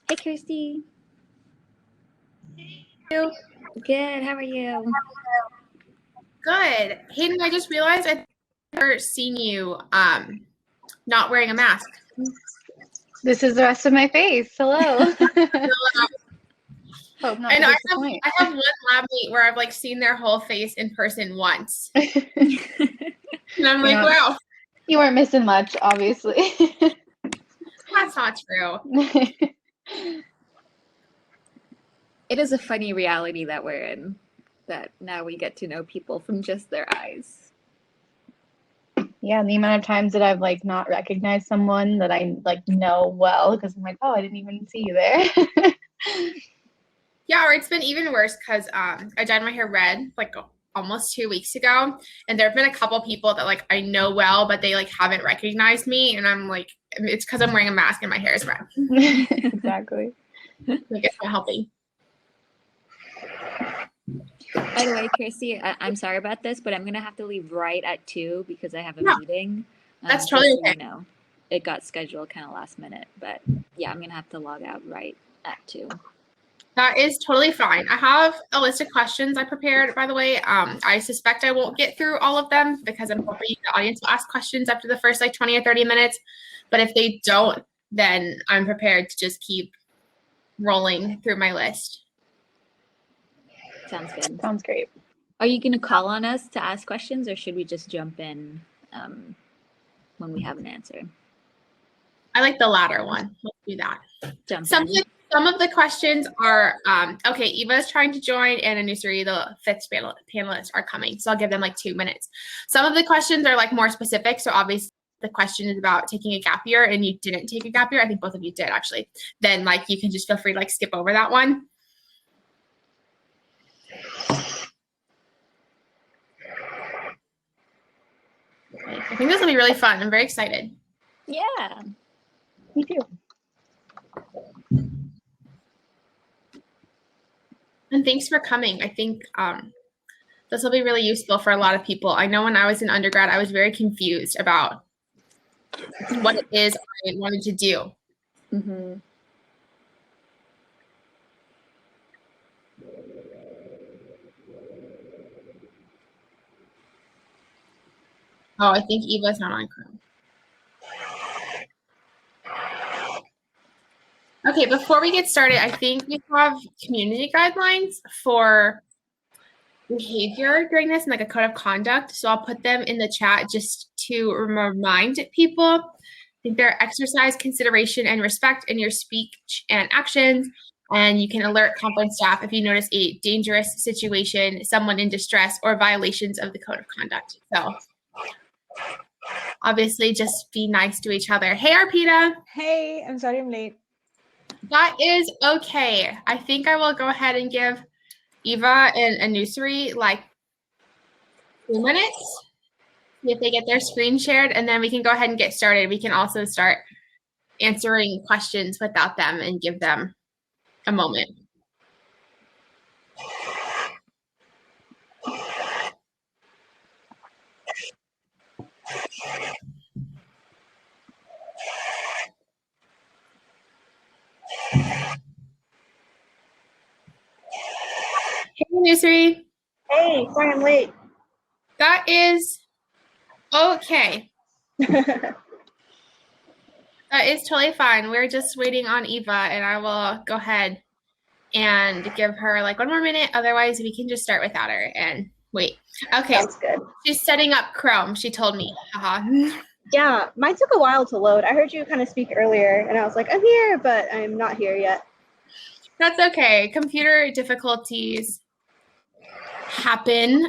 Hey, Kirstie. You? Good. How are you? Good. Hayden, I just realized I've never seen you not wearing a mask. This is the rest of my face. Hello. Hope not I to know disappoint. I have one lab mate where I've like seen their whole face in person once. And I'm like, wow, You weren't missing much, obviously. that's not true. It is a funny reality that we're in, that now we get to know people from just their eyes. Yeah, the amount of times that I've like not recognized someone that I like know well because I'm like, oh, I didn't even see you there. Yeah, or it's been even worse because I dyed my hair red like almost 2 weeks ago, and there have been a couple people that like I know well, but they like haven't recognized me, and I'm like, it's because I'm wearing a mask and my hair is red. Exactly. Like it's not helping. By the way, Kirstie, I'm sorry about this, but I'm going to have to leave right at 2 because I have a Yeah, meeting. that's totally just so okay. you know, it got scheduled kind of last minute, but yeah, I'm going to have to log out right at 2. That is totally fine. I have a list of questions I prepared, by the way. I suspect I won't get through all of them because I'm hoping the audience will ask questions after the first like 20 or 30 minutes. But if they don't, then I'm prepared to just keep rolling through my list. Sounds good. Sounds great. Are you going to call on us to ask questions, or should we just jump in when we have an answer? I like the latter one. Let's do that. Jump in. Some of the questions are, okay, Eva is trying to join, and Anusri, the fifth panelist, are coming. So I'll give them like 2 minutes. Some of the questions are like more specific. So obviously the question is about taking a gap year and you didn't take a gap year. I think both of you did actually. Then like you can just feel free to like skip over that one. Okay. I think this will be really fun. I'm very excited. Yeah. Me too. And thanks for coming. I think this will be really useful for a lot of people. I know when I was in undergrad, I was very confused about what it is I wanted to do. Mm-hmm. Oh, I think Eva's not on Chrome. Okay, before we get started, I think we have community guidelines for behavior during this and like a code of conduct. So I'll put them in the chat just to remind people. I think they're exercise consideration and respect in your speech and actions. And you can alert conference staff if you notice a dangerous situation, someone in distress, or violations of the code of conduct. So obviously just be nice to each other. Hey, Arpita. Hey, I'm sorry I'm late. That is okay. I think I will go ahead and give Eva and Anusri like 2 minutes. See if they get their screen shared, and then we can go ahead and get started. We can also start answering questions without them and give them a moment. Hey, Anusri. Hey, sorry I'm late. That is okay. That is totally fine. We're just waiting on Eva, and I will go ahead and give her like 1 more minute. Otherwise, we can just start without her and wait. Okay. Sounds good. She's setting up Chrome. She told me. Haha. Yeah, mine took a while to load. I heard you kind of speak earlier, and I was like, I'm here, but I'm not here yet. That's okay. Computer difficulties happen.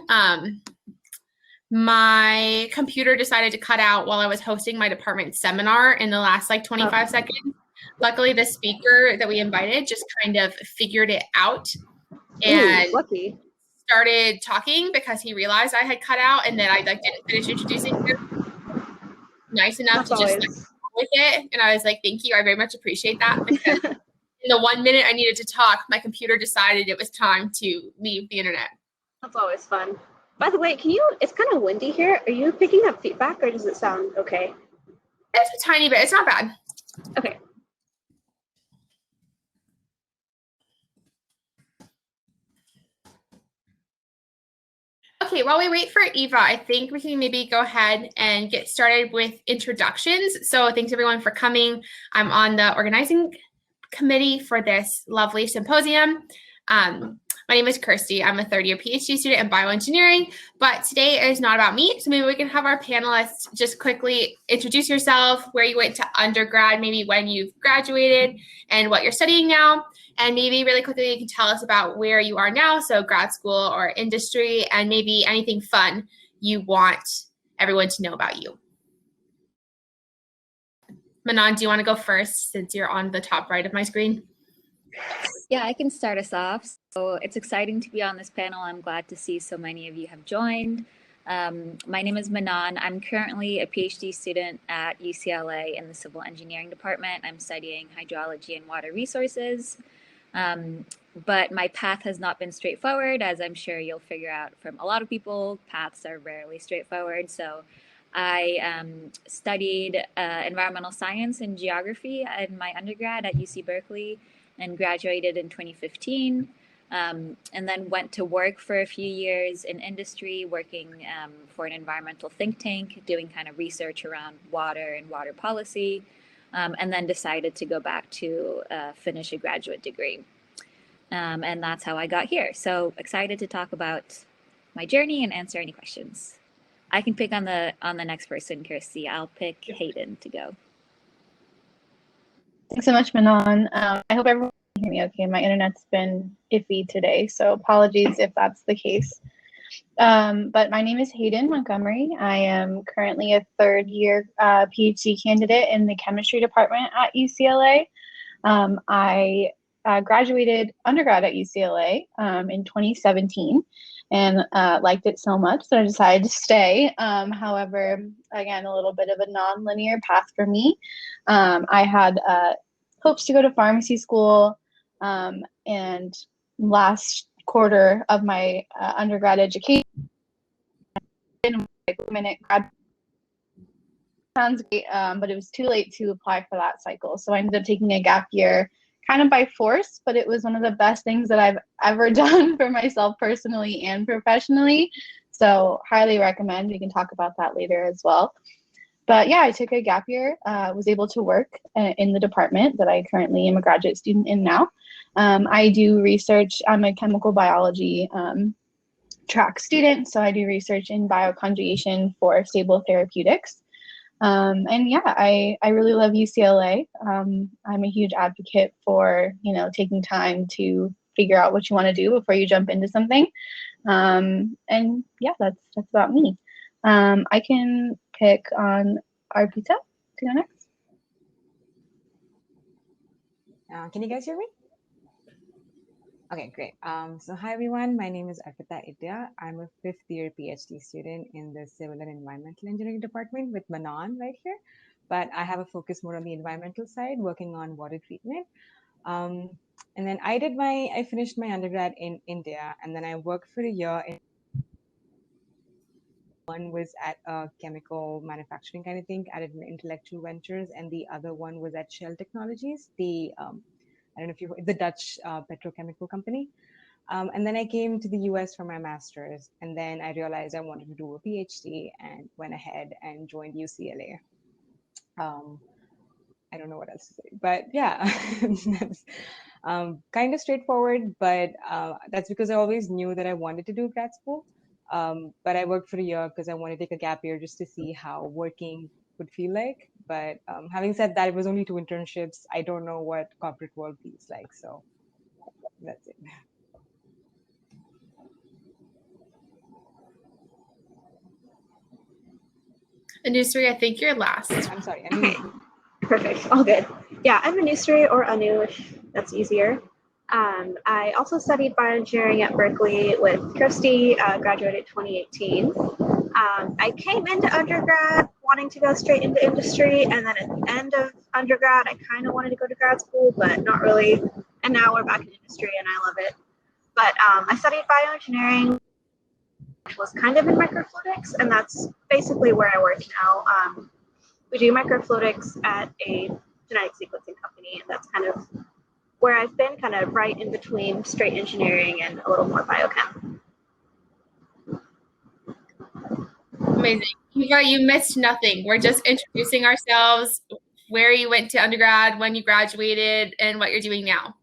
My computer decided to cut out while I was hosting my department seminar in the last like 25 seconds. Luckily, the speaker that we invited just kind of figured it out and lucky. started talking because he realized I had cut out, and then I like didn't finish introducing him nice enough That's to just like, with it. And I was like, thank you. I very much appreciate that, because in the 1 minute I needed to talk, my computer decided it was time to leave the internet. That's always fun. By the way, it's kind of windy here. Are you picking up feedback, or does it sound okay? It's a tiny bit. It's not bad. Okay. Okay, while we wait for Eva, I think we can maybe go ahead and get started with introductions. So thanks everyone for coming. I'm on the organizing committee for this lovely symposium. My name is Kirstie. I'm a third-year PhD student in bioengineering, but today is not about me. So maybe we can have our panelists just quickly introduce yourself, where you went to undergrad, maybe when you've graduated, and what you're studying now. And maybe really quickly, you can tell us about where you are now, so grad school or industry, and maybe anything fun you want everyone to know about you. Manon, do you want to go first since you're on the top right of my screen? Yeah, I can start us off. So it's exciting to be on this panel. I'm glad to see so many of you have joined. My name is Manon. I'm currently a PhD student at UCLA in the Civil Engineering Department. I'm studying hydrology and water resources. But my path has not been straightforward, as I'm sure you'll figure out from a lot of people. Paths are rarely straightforward. So I studied environmental science and geography in my undergrad at UC Berkeley and graduated in 2015, and then went to work for a few years in industry, working for an environmental think tank, doing kind of research around water and water policy, and then decided to go back to finish a graduate degree. And that's how I got here. So excited to talk about my journey and answer any questions. I can pick on the next person, Kirstie. I'll pick Hayden to go. Thanks so much, Manon. I hope everyone can hear me okay. My internet's been iffy today, so apologies if that's the case. But my name is Hayden Montgomery. I am currently a third-year PhD candidate in the chemistry department at UCLA. I graduated undergrad at UCLA in 2017 and liked it so much that I decided to stay. However, again, a little bit of a non-linear path for me. I had hopes to go to pharmacy school, and last quarter of my undergrad education, grad sounds great, but it was too late to apply for that cycle. So I ended up taking a gap year kind of by force, but it was one of the best things that I've ever done for myself personally and professionally. So highly recommend. We can talk about that later as well. But yeah, I took a gap year, was able to work in the department that I currently am a graduate student in now. I do research. I'm a chemical biology track student, so I do research in bioconjugation for stable therapeutics. And yeah, I really love UCLA. I'm a huge advocate for, taking time to figure out what you want to do before you jump into something. And yeah, that's about me. I can pick on Arpita to go next. Can you guys hear me? Okay, great. So hi everyone, my name is Arpita Idya. I'm a fifth-year PhD student in the Civil and Environmental Engineering department with Manon right here, but I have a focus more on the environmental side, working on water treatment. And then I finished my undergrad in India, and then I worked for a year in. One was at a chemical manufacturing kind of thing, at an Intellectual Ventures, and the other one was at Shell Technologies, I don't know if you, the Dutch petrochemical company. And then I came to the US for my master's, and then I realized I wanted to do a PhD and went ahead and joined UCLA. I don't know what else to say, but yeah, that's kind of straightforward, but that's because I always knew that I wanted to do grad school. But I worked for a year because I wanted to take a gap year just to see how working would feel like. But having said that, it was only 2 internships. I don't know what corporate world feels like. So that's it. Anusri, I think you're last. I'm sorry. Okay, perfect. All good. Yeah, I'm Anusri, or Anu, if that's easier. I also studied bioengineering at Berkeley with Kirstie, graduated 2018. I came into undergrad wanting to go straight into industry, and then at the end of undergrad, I kind of wanted to go to grad school, but not really. And now we're back in industry, and I love it. But I studied bioengineering, which was kind of in microfluidics, and that's basically where I work now. We do microfluidics at a genetic sequencing company, and that's kind of where I've been, kind of right in between straight engineering and a little more biochem. Amazing. Eva, you missed nothing. We're just introducing ourselves, where you went to undergrad, when you graduated, and what you're doing now.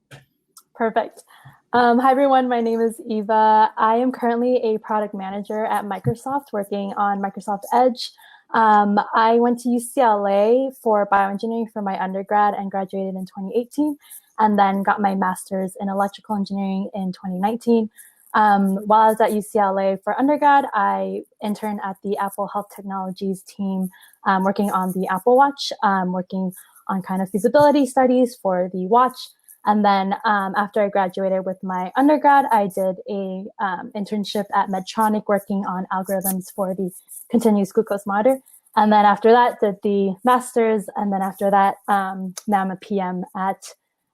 Perfect. Hi, everyone. My name is Eva. I am currently a product manager at Microsoft working on Microsoft Edge. I went to UCLA for bioengineering for my undergrad and graduated in 2018, and then got my master's in electrical engineering in 2019. While I was at UCLA for undergrad, I interned at the Apple Health Technologies team, working on the Apple Watch, working on kind of feasibility studies for the watch. And then after I graduated with my undergrad, I did a internship at Medtronic working on algorithms for the continuous glucose monitor. And then after that, did the master's. And then after that, now I'm a PM at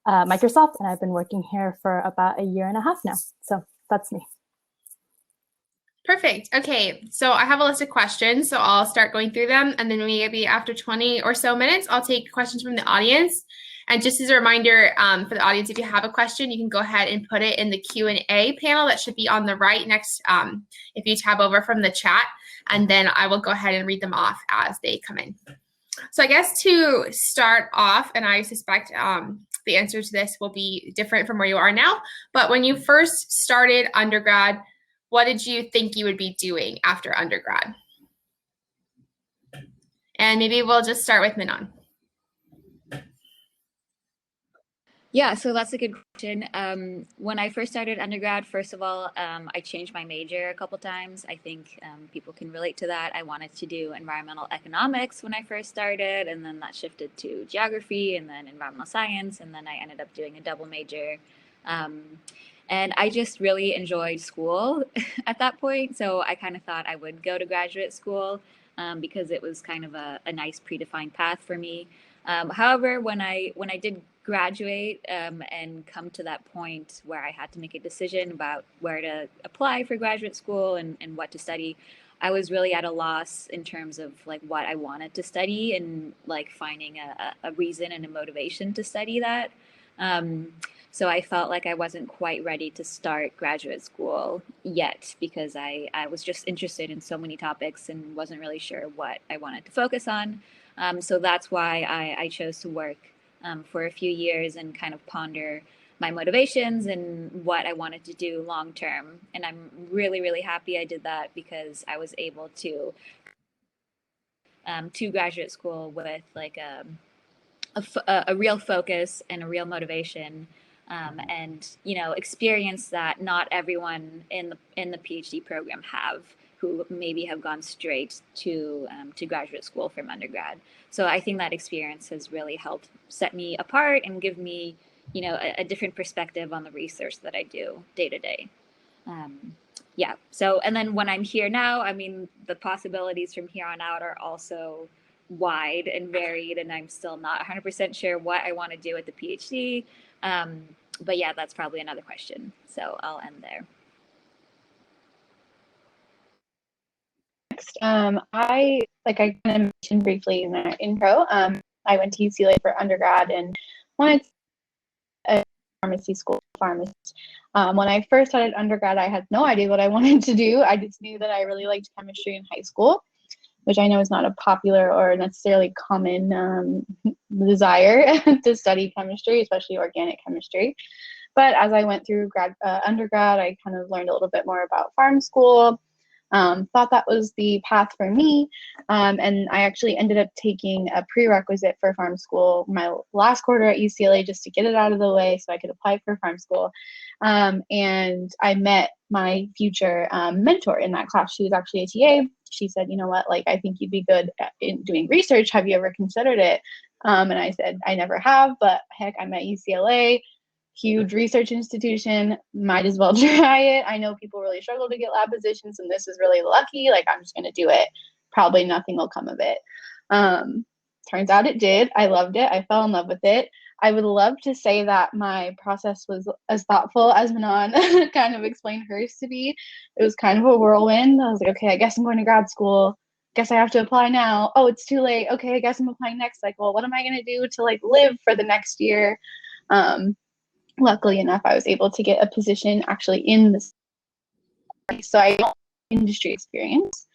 Microsoft, and I've been working here for about a year and a half now. So that's me. Perfect. Okay, so I have a list of questions, so I'll start going through them, and then maybe after 20 or so minutes, I'll take questions from the audience. And just as a reminder for the audience, if you have a question, you can go ahead and put it in the Q&A panel that should be on the right next, if you tab over from the chat, and then I will go ahead and read them off as they come in. So I guess to start off, and I suspect the answer to this will be different from where you are now, but when you first started undergrad, what did you think you would be doing after undergrad? And maybe we'll just start with Manon. Yeah, so that's a good question. When I first started undergrad, first of all, I changed my major a couple times. I think people can relate to that. I wanted to do environmental economics when I first started, and then that shifted to geography and then environmental science, and then I ended up doing a double major. And I just really enjoyed school at that point. So I kind of thought I would go to graduate school because it was kind of a nice predefined path for me. However, when I did graduate and come to that point where I had to make a decision about where to apply for graduate school and what to study, I was really at a loss in terms of like what I wanted to study and like finding a reason and a motivation to study that. So I felt like I wasn't quite ready to start graduate school yet because I was just interested in so many topics and wasn't really sure what I wanted to focus on. So that's why I chose to work for a few years and kind of ponder my motivations and what I wanted to do long term. And I'm really, really happy I did that because I was able to graduate school with like a real focus and a real motivation. And you know, experience that not everyone in the PhD program have, who maybe have gone straight to graduate school from undergrad. So I think that experience has really helped set me apart and give me, you know, a different perspective on the research that I do day to day. Yeah. So, and then when I'm here now, I mean, the possibilities from here on out are also wide and varied, and I'm still not 100% sure what I want to do with the PhD. But yeah, that's probably another question. So I'll end there. Next, I kind of mentioned briefly in the intro, I went to UCLA for undergrad and wanted a pharmacy school pharmacist. When I first started undergrad, I had no idea what I wanted to do. I just knew that I really liked chemistry in high school, which I know is not a popular or necessarily common desire to study chemistry, especially organic chemistry. But as I went through undergrad, I kind of learned a little bit more about pharm school. Thought that was the path for me, and I actually ended up taking a prerequisite for pharm school my last quarter at UCLA just to get it out of the way so I could apply for pharm school. And I met my future mentor in that class. She was actually a TA. She said, you know what, like, I think you'd be good in doing research. Have you ever considered it? And I said, I never have, but heck, I'm at UCLA. Huge research institution, might as well try it. I know people really struggle to get lab positions, and this is really lucky. Like, I'm just going to do it. Probably nothing will come of it. Turns out it did. I loved it. I fell in love with it. I would love to say that my process was as thoughtful as Manon kind of explained hers to be. It was kind of a whirlwind. I was like, okay, I guess I'm going to grad school. Guess I have to apply now. Oh, it's too late. Okay, I guess I'm applying next cycle. What am I going to do to like live for the next year? Luckily enough, I was able to get a position actually in this. So I don't have industry experience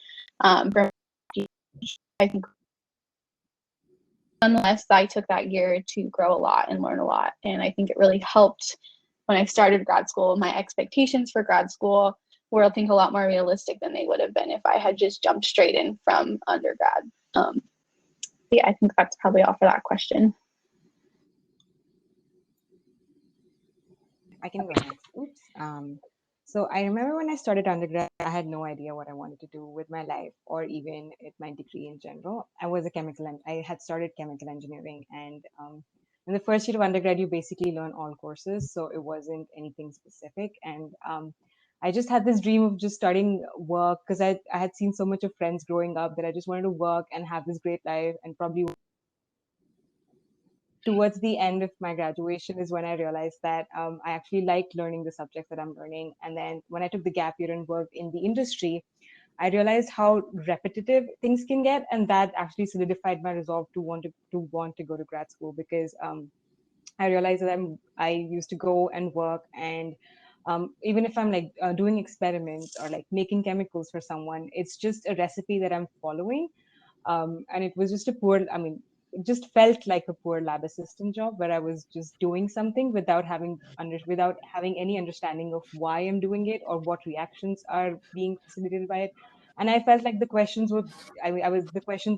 from I think nonetheless, I took that year to grow a lot and learn a lot. And I think it really helped when I started grad school. My expectations for grad school were, I think, a lot more realistic than they would have been if I had just jumped straight in from undergrad. Yeah, I think that's probably all for that question. I can go next. Oops. So I remember when I started undergrad, I had no idea what I wanted to do with my life or even with my degree in general. I had started chemical engineering, and in the first year of undergrad, you basically learn all courses, so it wasn't anything specific. And I just had this dream of just starting work because I had seen so much of friends growing up that I just wanted to work and have this great life, and probably towards the end of my graduation is when I realized that I actually liked learning the subjects that I'm learning. And then when I took the gap year and worked in the industry, I realized how repetitive things can get, and that actually solidified my resolve to want to go to grad school, because I realized that I used to go and work, and even if I'm like doing experiments or like making chemicals for someone, it's just a recipe that I'm following. And it was just it just felt like a poor lab assistant job where I was just doing something without having any understanding of why I'm doing it or what reactions are being facilitated by it. And I felt like the questions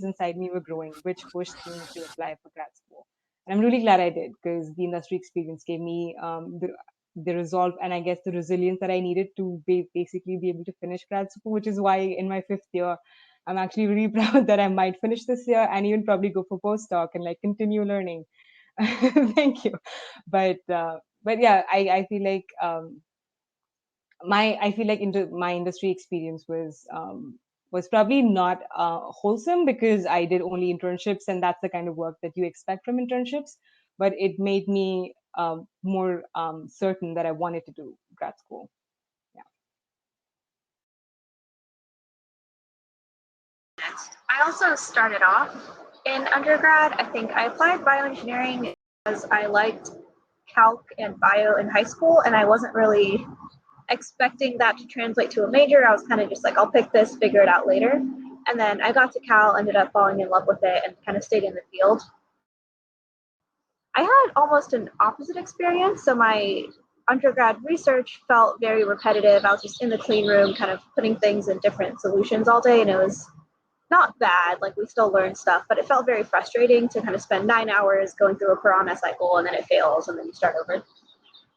inside me were growing, which pushed me to apply for grad school. And I'm really glad I did, because the industry experience gave me the resolve and I guess the resilience that I needed to basically be able to finish grad school, which is why in my 5th year, I'm actually really proud that I might finish this year and even probably go for postdoc and like continue learning. Thank you. But yeah, I feel like my industry experience was probably not wholesome, because I did only internships, and that's the kind of work that you expect from internships. But it made me more certain that I wanted to do grad school. I also started off in undergrad. I think I applied bioengineering because I liked calc and bio in high school, and I wasn't really expecting that to translate to a major. I was kind of just like, I'll pick this, figure it out later. And then I got to Cal, ended up falling in love with it, and kind of stayed in the field. I had almost an opposite experience. So my undergrad research felt very repetitive. I was just in the clean room, kind of putting things in different solutions all day, and it was not bad, like we still learned stuff, but it felt very frustrating to kind of spend 9 hours going through a Piranha cycle, and then it fails and then you start over.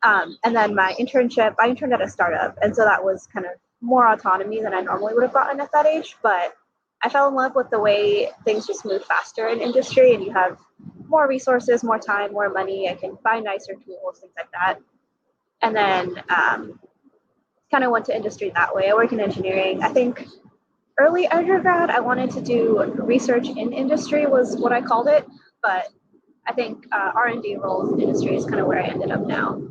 And then my internship, I interned at a startup, and so that was kind of more autonomy than I normally would have gotten at that age, but I fell in love with the way things just move faster in industry, and you have more resources, more time, more money. I can buy nicer tools, things like that. And then kind of went to industry that way. I work in engineering. I think early undergrad, I wanted to do research in industry was what I called it, but I think R&D roles in industry is kind of where I ended up now.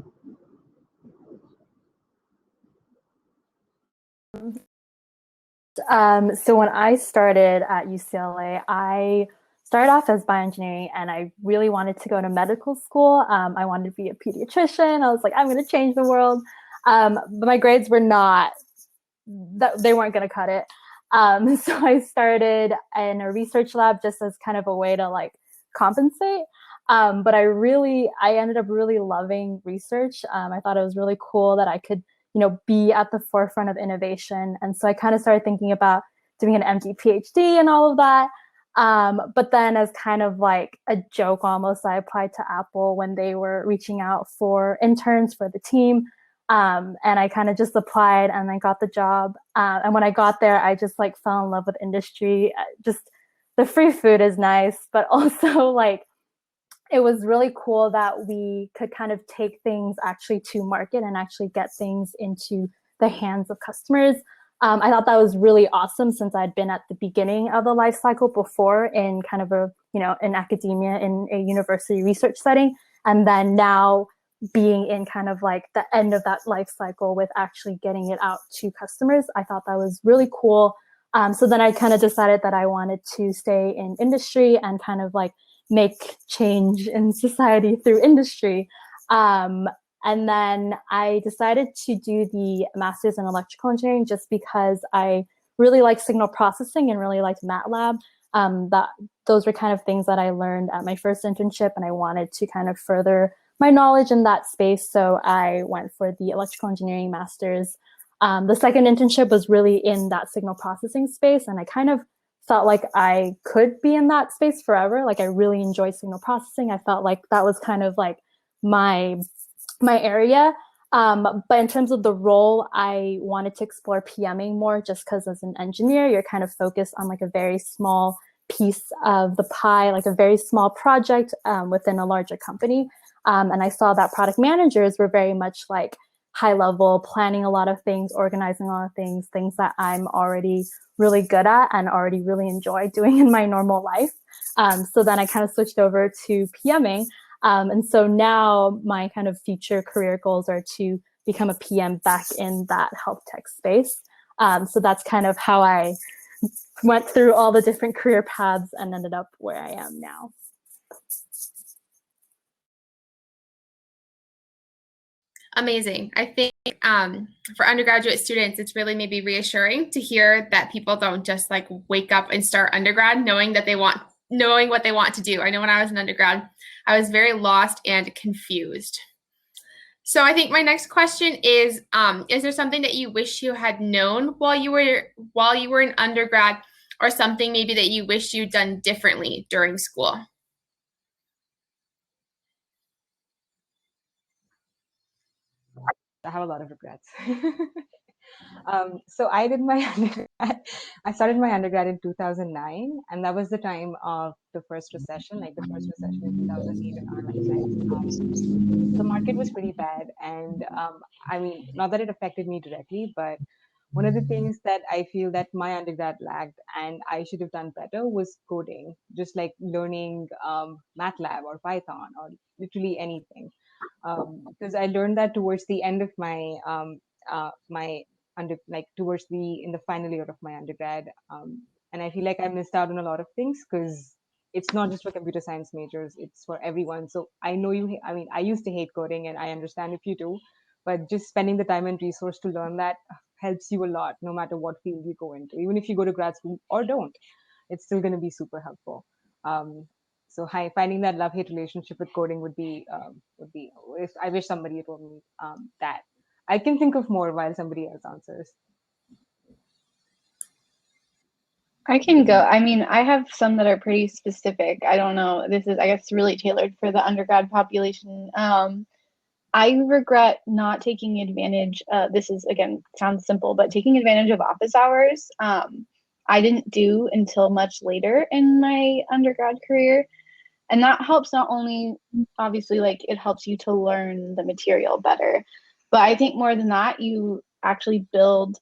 So when I started at UCLA, I started off as bioengineering, and I really wanted to go to medical school. I wanted to be a pediatrician. I was like, I'm going to change the world. But my grades were not, they weren't going to cut it. So I started in a research lab just as kind of a way to like compensate. But I ended up really loving research. I thought it was really cool that I could, be at the forefront of innovation. And so I kind of started thinking about doing an MD PhD and all of that. But then as kind of like a joke almost, I applied to Apple when they were reaching out for interns for the team. And I kind of just applied and then got the job. And when I got there, I just like fell in love with industry. Just the free food is nice, but also like it was really cool that we could kind of take things actually to market and actually get things into the hands of customers. I thought that was really awesome, since I'd been at the beginning of the life cycle before in kind of in academia, in a university research setting. And then now being in kind of like the end of that life cycle with actually getting it out to customers. I thought that was really cool. So then I kind of decided that I wanted to stay in industry and kind of like make change in society through industry. And then I decided to do the master's in electrical engineering just because I really liked signal processing and really liked MATLAB. Those were kind of things that I learned at my first internship, and I wanted to kind of further my knowledge in that space. So I went for the electrical engineering master's. The second internship was really in that signal processing space, and I kind of felt like I could be in that space forever. Like I really enjoy signal processing. I felt like that was kind of like my area. But in terms of the role, I wanted to explore PMing more, just because as an engineer, you're kind of focused on like a very small piece of the pie, like a very small project within a larger company. And I saw that product managers were very much like high level, planning a lot of things, organizing a lot of things that I'm already really good at and already really enjoy doing in my normal life. So then I kind of switched over to PMing. And so now my kind of future career goals are to become a PM back in that health tech space. So that's kind of how I went through all the different career paths and ended up where I am now. Amazing. I think for undergraduate students, it's really maybe reassuring to hear that people don't just like wake up and start undergrad knowing what they want to do. I know when I was an undergrad, I was very lost and confused. So I think my next question is there something that you wish you had known while you were in undergrad, or something maybe that you wish you'd done differently during school? I have a lot of regrets. So I did my undergrad. I started my undergrad in 2009, and that was the time of the first recession, like the first recession in 2008 in our lifetime. The market was pretty bad, and I mean, not that it affected me directly, but one of the things that I feel that my undergrad lacked and I should have done better was coding, just like learning MATLAB or Python or literally anything. Because I learned that towards the end of my towards the in the final year of my undergrad, and I feel like I missed out on a lot of things because it's not just for computer science majors; it's for everyone. So I know you. I mean, I used to hate coding, and I understand if you do, but just spending the time and resource to learn that helps you a lot, no matter what field you go into. Even if you go to grad school or don't, it's still going to be super helpful. So finding that love-hate relationship with coding would be if I wish somebody had told me that. I can think of more while somebody else answers. I can go. I mean, I have some that are pretty specific. I don't know. This is, I guess, really tailored for the undergrad population. I regret not taking advantage. This is, again, sounds simple, but taking advantage of office hours. I didn't do until much later in my undergrad career. And that helps not only, obviously, like it helps you to learn the material better, but I think more than that, you actually build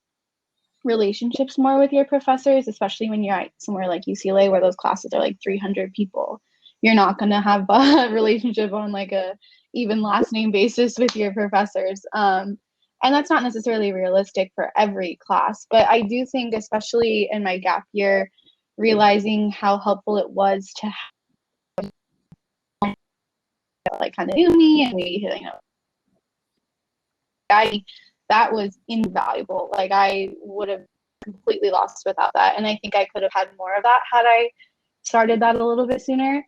relationships more with your professors, especially when you're at somewhere like UCLA where those classes are like 300 people. You're not going to have a relationship on like a even last name basis with your professors. And that's not necessarily realistic for every class, but I do think, especially in my gap year, realizing how helpful it was to like kind of knew me and we, that was invaluable. Like I would have completely lost without that. And I think I could have had more of that had I started that a little bit sooner.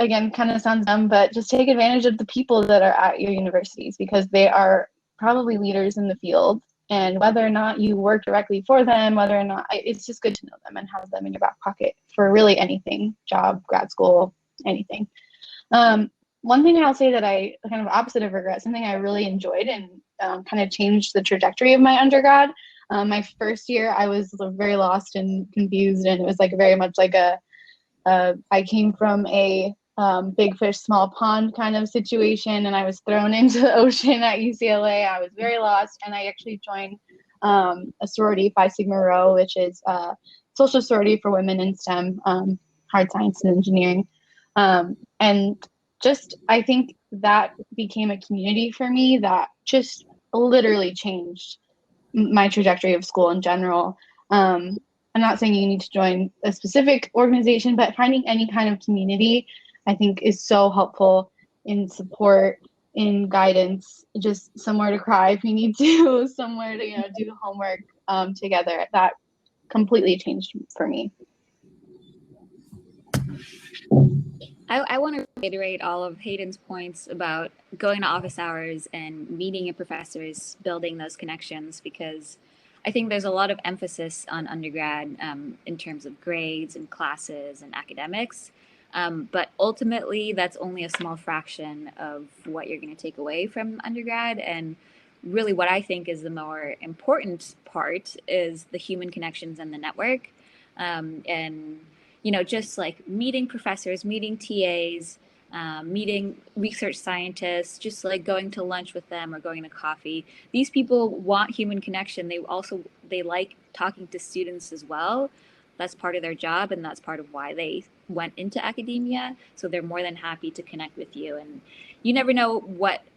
Again, kind of sounds dumb, but just take advantage of the people that are at your universities because they are probably leaders in the field. And whether or not you work directly for them, whether or not, it's just good to know them and have them in your back pocket for really anything, job, grad school, anything. One thing I'll say that I kind of opposite of regret, something I really enjoyed and kind of changed the trajectory of my undergrad. My first year, I was very lost and confused, and it was like very much like I came from a big fish, small pond kind of situation, and I was thrown into the ocean at UCLA. I was very lost, and I actually joined a sorority, Phi Sigma Rho, which is a social sorority for women in STEM, hard science and engineering. And just, I think that became a community for me that just literally changed my trajectory of school in general. I'm not saying you need to join a specific organization, but finding any kind of community, I think, is so helpful in support, in guidance, just somewhere to cry if you need to, somewhere to do homework together. That completely changed for me. I want to reiterate all of Hayden's points about going to office hours and meeting your professors, building those connections, because I think there's a lot of emphasis on undergrad in terms of grades and classes and academics. But ultimately, that's only a small fraction of what you're going to take away from undergrad. And really, what I think is the more important part is the human connections and the network. And just like meeting professors, meeting TAs, meeting research scientists, just like going to lunch with them or going to coffee. These people want human connection. They like talking to students as well. That's part of their job, and that's part of why they went into academia. So they're more than happy to connect with you, and you never know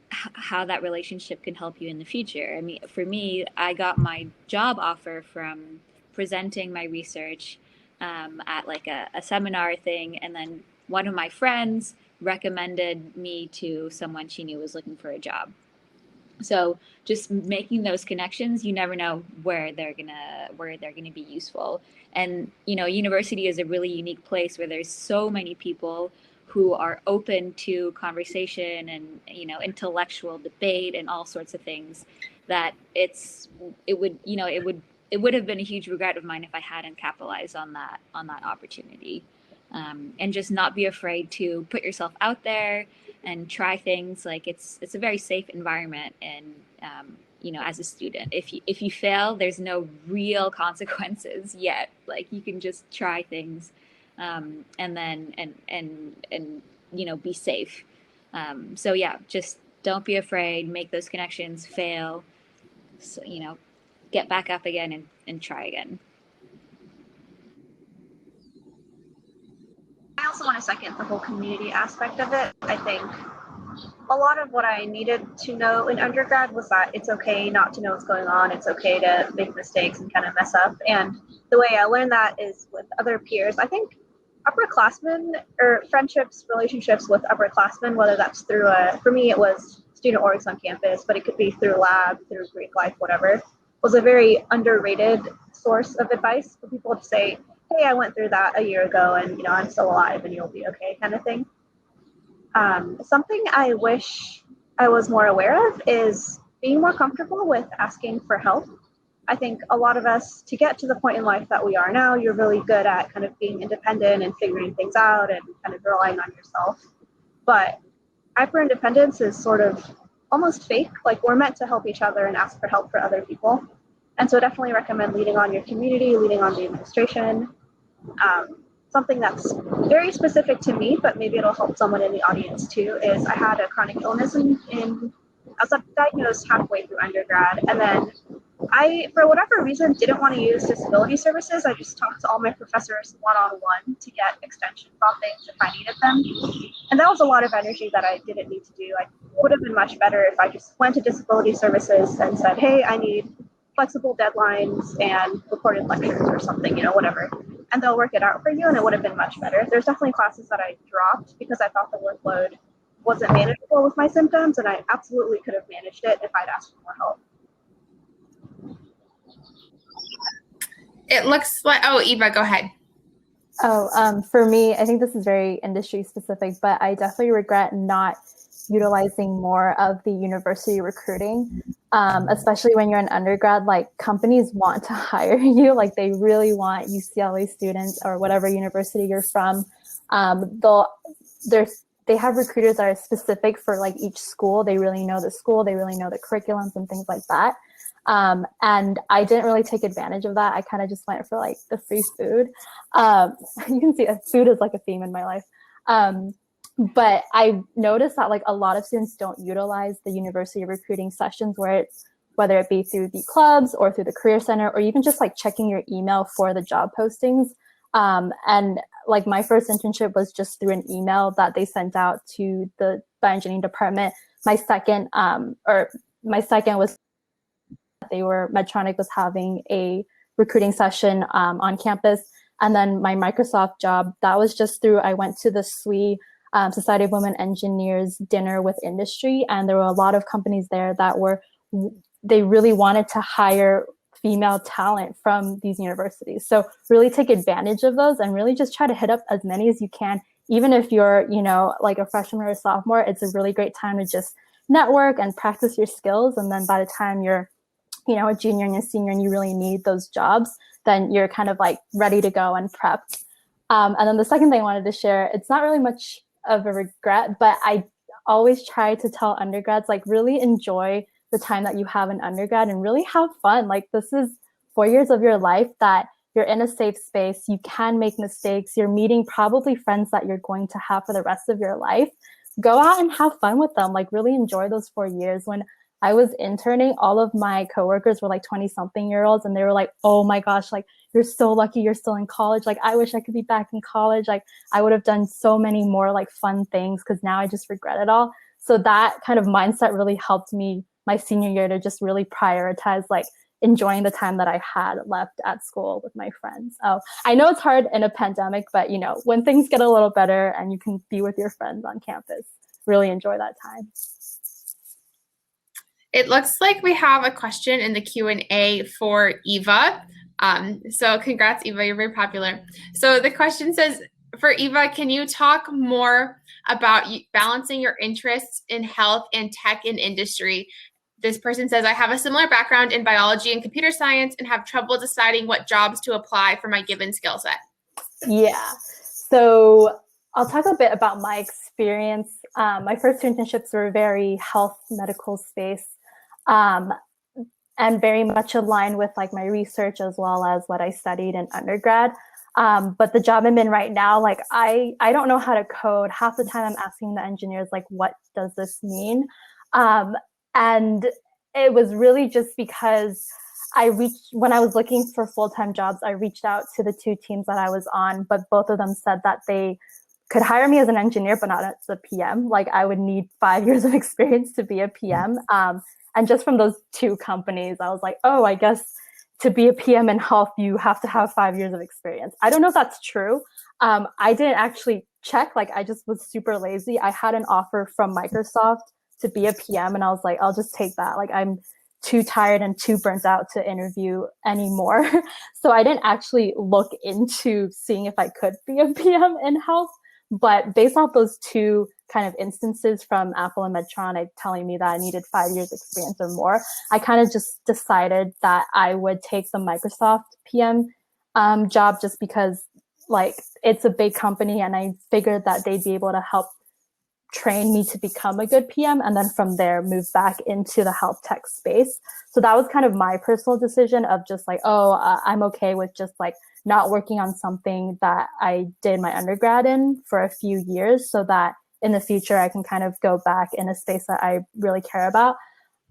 how that relationship can help you in the future. I mean, for me, I got my job offer from presenting my research at like a seminar thing, and then one of my friends recommended me to someone she knew was looking for a job. So just making those connections, you never know where they're gonna be useful. And university is a really unique place where there's so many people who are open to conversation and intellectual debate and all sorts of things, that it would have been a huge regret of mine if I hadn't capitalized on that opportunity. And just not be afraid to put yourself out there and try things. Like it's a very safe environment, and as a student, if you fail, there's no real consequences yet. Like you can just try things, and then be safe. So yeah, just don't be afraid, make those connections, fail, so get back up again and try again. I also want to second the whole community aspect of it. I think a lot of what I needed to know in undergrad was that it's okay not to know what's going on. It's okay to make mistakes and kind of mess up. And the way I learned that is with other peers. I think upperclassmen or friendships, relationships with upperclassmen, whether that's through for me, it was student orgs on campus, but it could be through lab, through Greek life, whatever, was a very underrated source of advice for people to say, hey, I went through that a year ago and I'm still alive and you'll be okay, kind of thing. Something I wish I was more aware of is being more comfortable with asking for help. I think a lot of us, to get to the point in life that we are now, you're really good at kind of being independent and figuring things out and kind of relying on yourself. But hyper-independence is sort of almost fake. Like we're meant to help each other and ask for help for other people. And so I definitely recommend leaning on your community, leaning on the administration. Something that's very specific to me, but maybe it'll help someone in the audience too, is I had a chronic illness I was diagnosed halfway through undergrad, and then I, for whatever reason, didn't want to use disability services. I just talked to all my professors one-on-one to get extensions on things if I needed them. And that was a lot of energy that I didn't need to do. I would have been much better if I just went to disability services and said, hey, I need flexible deadlines and recorded lectures or something, whatever. And they'll work it out for you, and it would have been much better. There's definitely classes that I dropped because I thought the workload wasn't manageable with my symptoms, and I absolutely could have managed it if I'd asked for more help. It looks like, oh, Eva, go ahead. For me, I think this is very industry specific, but I definitely regret not utilizing more of the university recruiting, especially when you're an undergrad. Like companies want to hire you, like they really want UCLA students or whatever university you're from. They have recruiters that are specific for like each school. They really know the school, they really know the curriculums and things like that. And I didn't really take advantage of that. I kind of just went for like the free food. You can see food is like a theme in my life. But I noticed that like a lot of students don't utilize the university recruiting sessions whether it be through the clubs or through the career center, or even just like checking your email for the job postings. And like my first internship was just through an email that they sent out to the bioengineering department. My second was Medtronic was having a recruiting session on campus. And then my Microsoft job, that was just through, I went to the SWE, Society of Women Engineers dinner with industry. And there were a lot of companies there that they really wanted to hire female talent from these universities. So really take advantage of those and really just try to hit up as many as you can, even if you're, like a freshman or a sophomore, it's a really great time to just network and practice your skills. And then by the time you're, a junior and a senior and you really need those jobs, then you're kind of like ready to go and prepped. And then the second thing I wanted to share, it's not really much of a regret, but I always try to tell undergrads, like, really enjoy the time that you have in undergrad and really have fun. Like, this is 4 years of your life that you're in a safe space. You can make mistakes. You're meeting probably friends that you're going to have for the rest of your life. Go out and have fun with them. Like, really enjoy those 4 years. When I was interning, all of my coworkers were like 20-something-year-olds, and they were like, oh my gosh, like, you're so lucky you're still in college. Like, I wish I could be back in college. Like, I would have done so many more like fun things, because now I just regret it all. So that kind of mindset really helped me my senior year to just really prioritize like enjoying the time that I had left at school with my friends. Oh, I know it's hard in a pandemic, but when things get a little better and you can be with your friends on campus, really enjoy that time. It looks like we have a question in the Q&A for Eva. So congrats, Eva, you're very popular. So the question says, for Eva, can you talk more about balancing your interests in health and tech and industry? This person says, I have a similar background in biology and computer science and have trouble deciding what jobs to apply for my given skill set. Yeah, so I'll talk a bit about my experience. My first two internships were very health medical space, and very much aligned with like my research as well as what I studied in undergrad. But the job I'm in right now, like I don't know how to code. Half the time I'm asking the engineers, like, what does this mean? And it was really just because when I was looking for full-time jobs, I reached out to the two teams that I was on, but both of them said that they could hire me as an engineer, but not as a PM. Like, I would need 5 years of experience to be a PM. And just from those two companies, I was like, oh, I guess to be a PM in health, you have to have 5 years of experience. I don't know if that's true. I didn't actually check. Like, I just was super lazy. I had an offer from Microsoft to be a PM, and I was like, I'll just take that. Like, I'm too tired and too burnt out to interview anymore. So I didn't actually look into seeing if I could be a PM in health. But based off those two kind of instances from Apple and Medtronic telling me that I needed 5 years experience or more, I kind of just decided that I would take the Microsoft PM job, just because like it's a big company, and I figured that they'd be able to help train me to become a good PM, and then from there move back into the health tech space. So that was kind of my personal decision of just like, I'm okay with just like not working on something that I did my undergrad in for a few years, so that in the future I can kind of go back in a space that I really care about.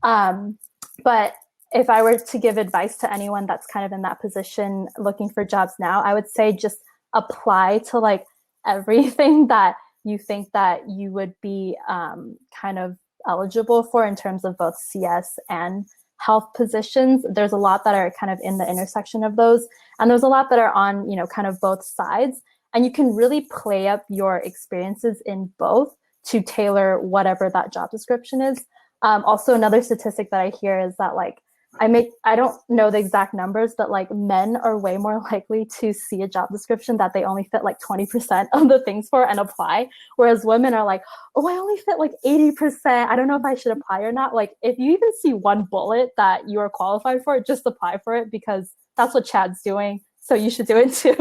But if I were to give advice to anyone that's kind of in that position looking for jobs now, I would say just apply to like everything that you think that you would be kind of eligible for in terms of both CS and health positions. There's a lot that are kind of in the intersection of those, and there's a lot that are on, kind of both sides, and you can really play up your experiences in both to tailor whatever that job description is. Also, another statistic that I hear is that like I don't know the exact numbers, but like men are way more likely to see a job description that they only fit like 20% of the things for and apply. Whereas women are like, oh, I only fit like 80%. I don't know if I should apply or not. Like, if you even see one bullet that you are qualified for, just apply for it, because that's what Chad's doing. So you should do it too.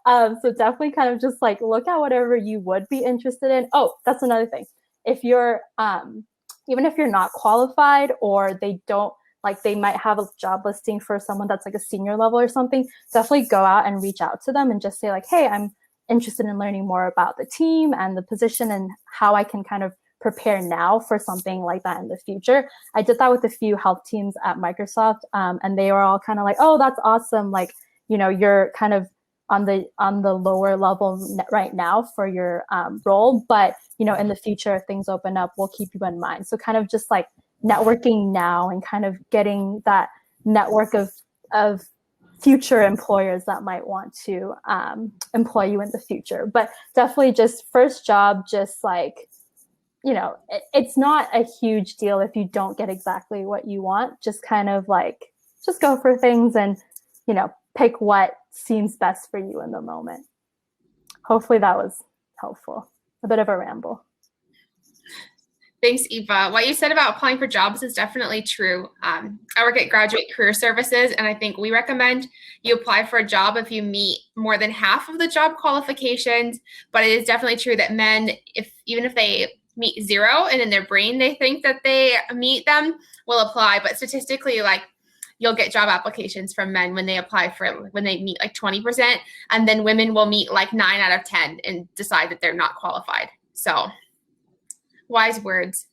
So definitely kind of just like look at whatever you would be interested in. Oh, that's another thing. If you're, even if you're not qualified, or they don't, like they might have a job listing for someone that's like a senior level or something, definitely go out and reach out to them and just say like, hey, I'm interested in learning more about the team and the position and how I can kind of prepare now for something like that in the future. I did that with a few health teams at Microsoft, and they were all kind of like, oh, that's awesome. Like, you're kind of on the lower level right now for your role, but in the future, if things open up, we'll keep you in mind. So kind of just like networking now and kind of getting that network of future employers that might want to employ you in the future. But definitely just first job, just like, it's not a huge deal if you don't get exactly what you want. Just kind of like, just go for things and, pick what seems best for you in the moment. Hopefully that was helpful. A bit of a ramble. Thanks, Eva. What you said about applying for jobs is definitely true. I work at Graduate Career Services, and I think we recommend you apply for a job if you meet more than half of the job qualifications. But it is definitely true that men, even if they meet 0 and in their brain they think that they meet them, will apply. But statistically, like, you'll get job applications from men when they meet like 20%, and then women will meet like 9 out of 10 and decide that they're not qualified. So wise words.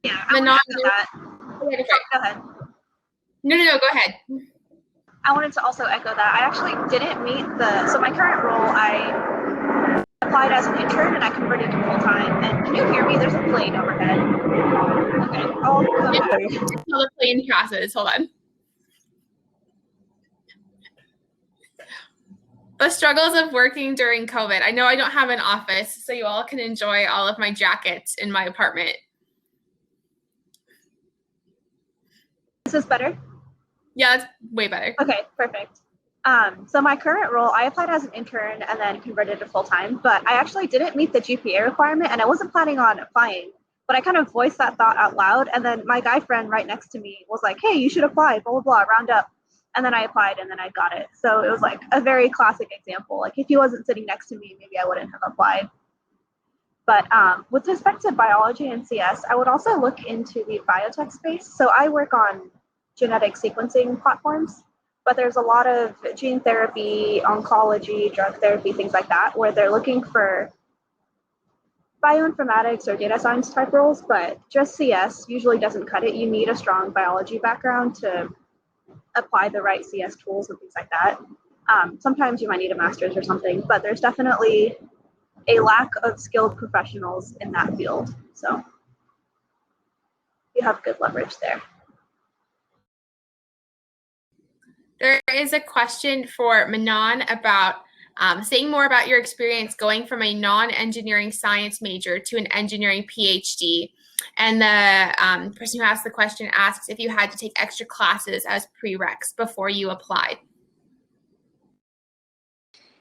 Yeah, I wanted to that. Go ahead. No, go ahead. I wanted to also echo that. I actually didn't meet so my current role, I applied as an intern and I converted to full-time. And can you hear me? There's a plane overhead. Okay, I'll go back. Tell the plane passes. Hold on. The struggles of working during COVID. I know I don't have an office, so you all can enjoy all of my jackets in my apartment. Is this better? Yeah, that's way better. Okay, perfect. So my current role, I applied as an intern and then converted to full-time, but I actually didn't meet the GPA requirement and I wasn't planning on applying, but I kind of voiced that thought out loud. And then my guy friend right next to me was like, hey, you should apply, blah, blah, blah, round up. And then I applied and then I got it. So it was like a very classic example. Like if he wasn't sitting next to me, maybe I wouldn't have applied. But with respect to biology and CS, I would also look into the biotech space. So I work on genetic sequencing platforms, but there's a lot of gene therapy, oncology, drug therapy, things like that, where they're looking for bioinformatics or data science type roles, but just CS usually doesn't cut it. You need a strong biology background to apply the right CS tools and things like that. Sometimes you might need a master's or something, but there's definitely a lack of skilled professionals in that field. So you have good leverage there. There is a question for Manon about saying more about your experience going from a non-engineering science major to an engineering PhD. And the person who asked the question asks if you had to take extra classes as prereqs before you applied.